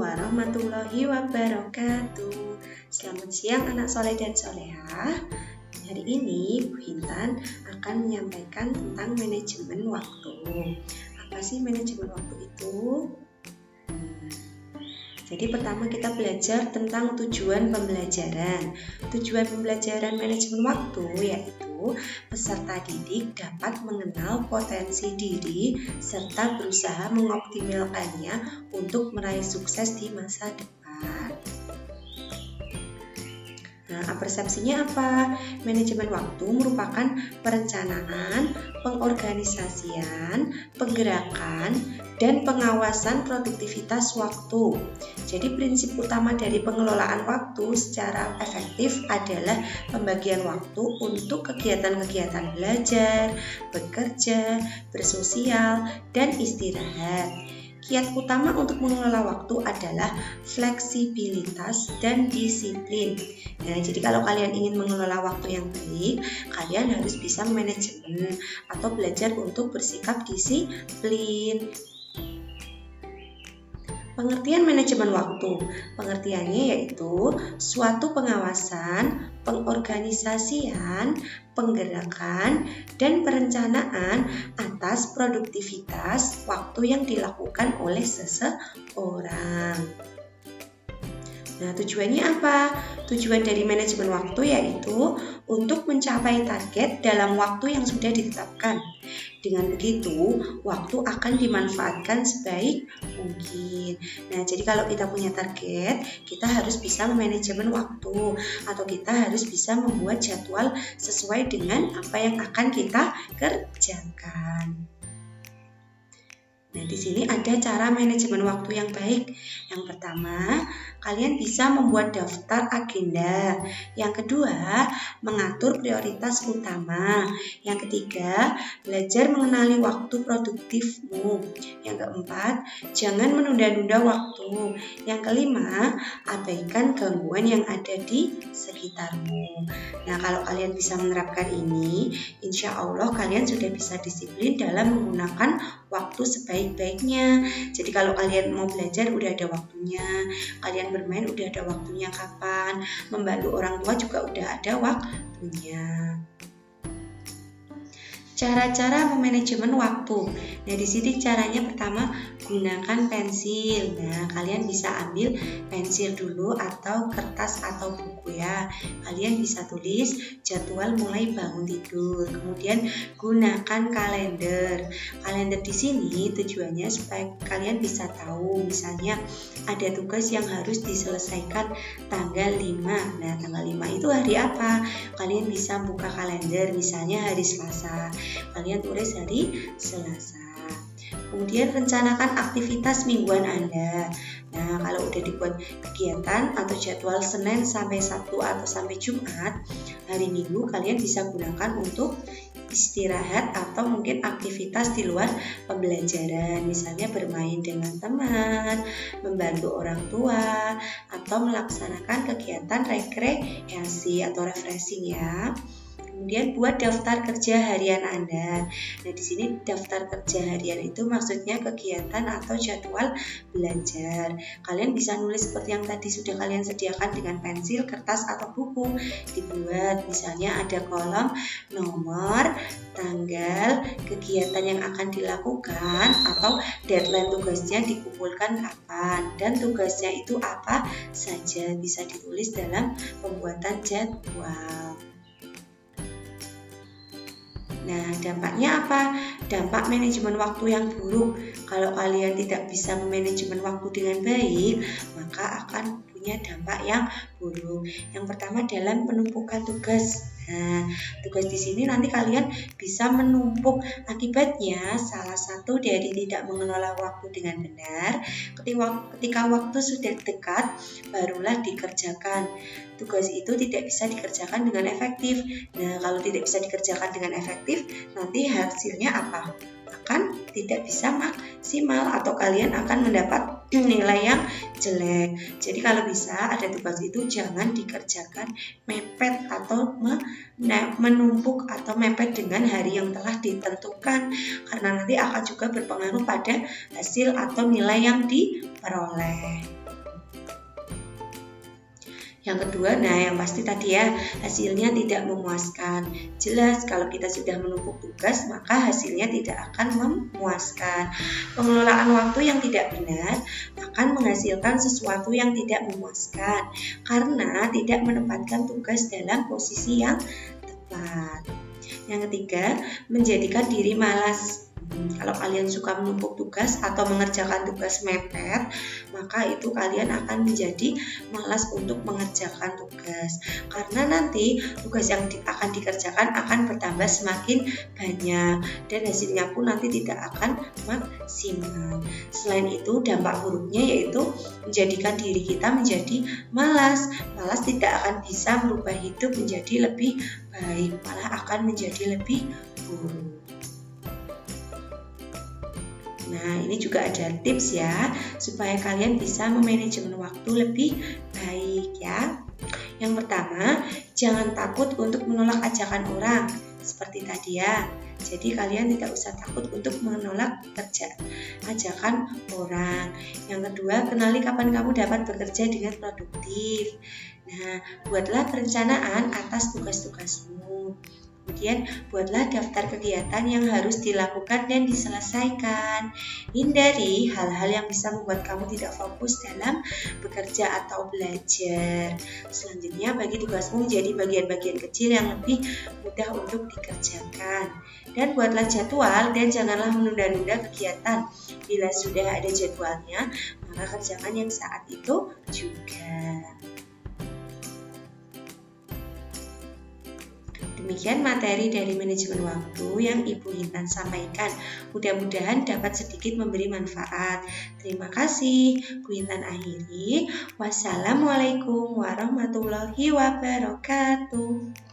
warahmatullahi wabarakatuh. Selamat siang anak soleh dan solehah. Hari ini Bu Intan akan menyampaikan tentang manajemen waktu. Apa sih manajemen waktu itu? Jadi pertama kita belajar tentang tujuan pembelajaran. Tujuan pembelajaran manajemen waktu yaitu peserta didik dapat mengenal potensi diri serta berusaha mengoptimalkannya untuk meraih sukses di masa depan. Nah, persepsinya apa? Manajemen waktu merupakan perencanaan, pengorganisasian, penggerakan, dan pengawasan produktivitas waktu. Jadi prinsip utama dari pengelolaan waktu secara efektif adalah pembagian waktu untuk kegiatan-kegiatan belajar, bekerja, bersosial, dan istirahat. Kiat utama untuk mengelola waktu adalah fleksibilitas dan disiplin. Nah, jadi kalau kalian ingin mengelola waktu yang baik, kalian harus bisa manajemen atau belajar untuk bersikap disiplin. Pengertian manajemen waktu. Pengertiannya yaitu suatu pengawasan, pengorganisasian, penggerakan, dan perencanaan atas produktivitas waktu yang dilakukan oleh seseorang. Nah, tujuannya apa? Tujuan dari manajemen waktu yaitu untuk mencapai target dalam waktu yang sudah ditetapkan. Dengan begitu, waktu akan dimanfaatkan sebaik mungkin. Nah, jadi kalau kita punya target, kita harus bisa memanajemen waktu atau kita harus bisa membuat jadwal sesuai dengan apa yang akan kita kerjakan. Nah, di sini ada cara manajemen waktu yang baik. Yang pertama, kalian bisa membuat daftar agenda. Yang kedua, mengatur prioritas utama. Yang ketiga, belajar mengenali waktu produktifmu. Yang keempat, jangan menunda-nunda waktu. Yang kelima, abaikan gangguan yang ada di sekitarmu. Nah, kalau kalian bisa menerapkan ini, insya Allah kalian sudah bisa disiplin dalam menggunakan waktu sebaik-baiknya. Jadi kalau kalian mau belajar udah ada waktunya, kalian bermain udah ada waktunya kapan, membantu orang tua juga udah ada waktunya. Cara-cara memanajemen waktu. Nah, di sini caranya pertama gunakan pensil. Nah, kalian bisa ambil pensil dulu atau kertas atau buku ya. Kalian bisa tulis jadwal mulai bangun tidur. Kemudian gunakan kalender. Kalender di sini tujuannya supaya kalian bisa tahu misalnya ada tugas yang harus diselesaikan tanggal 5. Nah, tanggal 5 itu hari apa? Kalian bisa buka kalender misalnya hari Selasa. Kalian tulis hari Selasa. Kemudian rencanakan aktivitas mingguan Anda. Nah, kalau udah dibuat kegiatan atau jadwal Senin sampai Sabtu atau sampai Jumat, hari Minggu kalian bisa gunakan untuk istirahat atau mungkin aktivitas di luar pembelajaran, misalnya bermain dengan teman, membantu orang tua, atau melaksanakan kegiatan rekreasi atau refreshing ya. Kemudian buat daftar kerja harian Anda. Nah, di sini daftar kerja harian itu maksudnya kegiatan atau jadwal belajar. Kalian bisa nulis seperti yang tadi sudah kalian sediakan dengan pensil, kertas atau buku. Dibuat misalnya ada kolom nomor, tanggal, kegiatan yang akan dilakukan atau deadline tugasnya dikumpulkan kapan dan tugasnya itu apa saja bisa ditulis dalam pembuatan jadwal. Nah, dampaknya apa? Dampak manajemen waktu yang buruk. Kalau kalian tidak bisa memanajemen waktu dengan baik, maka akan punya dampak yang buruk. Yang pertama dalam penumpukan tugas. Nah, tugas di sini nanti kalian bisa menumpuk. Akibatnya salah satu dari tidak mengelola waktu dengan benar, ketika waktu sudah dekat barulah dikerjakan. Tugas itu tidak bisa dikerjakan dengan efektif. Nah, kalau tidak bisa dikerjakan dengan efektif, nanti hasilnya apa? Akan tidak bisa maksimal atau kalian akan mendapat nilai yang jelek. Jadi kalau bisa ada tugas itu jangan dikerjakan mepet atau menumpuk atau mepet dengan hari yang telah ditentukan, karena nanti akan juga berpengaruh pada hasil atau nilai yang diperoleh. Yang kedua, yang pasti tadi ya, hasilnya tidak memuaskan. Jelas kalau kita sudah menumpuk tugas, maka hasilnya tidak akan memuaskan. Pengelolaan waktu yang tidak benar akan menghasilkan sesuatu yang tidak memuaskan, karena tidak menempatkan tugas dalam posisi yang tepat. Yang ketiga, menjadikan diri malas. Kalau kalian suka menumpuk tugas atau mengerjakan tugas mepet, maka itu kalian akan menjadi malas untuk mengerjakan tugas. Karena nanti tugas yang akan dikerjakan akan bertambah semakin banyak dan hasilnya pun nanti tidak akan maksimal. Selain itu, dampak buruknya yaitu menjadikan diri kita menjadi malas. Malas tidak akan bisa merubah hidup menjadi lebih baik, malah akan menjadi lebih buruk. Nah, ini juga ada tips ya, supaya kalian bisa memanajemen waktu lebih baik ya. Yang pertama, jangan takut untuk menolak ajakan orang, seperti tadi ya. Jadi kalian tidak usah takut untuk menolak ajakan orang. Yang kedua, kenali kapan kamu dapat bekerja dengan produktif. Nah, buatlah perencanaan atas tugas-tugasmu. Kemudian buatlah daftar kegiatan yang harus dilakukan dan diselesaikan. Hindari hal-hal yang bisa membuat kamu tidak fokus dalam bekerja atau belajar. Selanjutnya bagi tugasmu menjadi bagian-bagian kecil yang lebih mudah untuk dikerjakan. Dan buatlah jadwal dan janganlah menunda-nunda kegiatan. Bila sudah ada jadwalnya, maka kerjakan yang saat itu juga. Demikian materi dari manajemen waktu yang Ibu Intan sampaikan. Mudah-mudahan dapat sedikit memberi manfaat. Terima kasih. Bu Intan akhiri. Wassalamualaikum warahmatullahi wabarakatuh.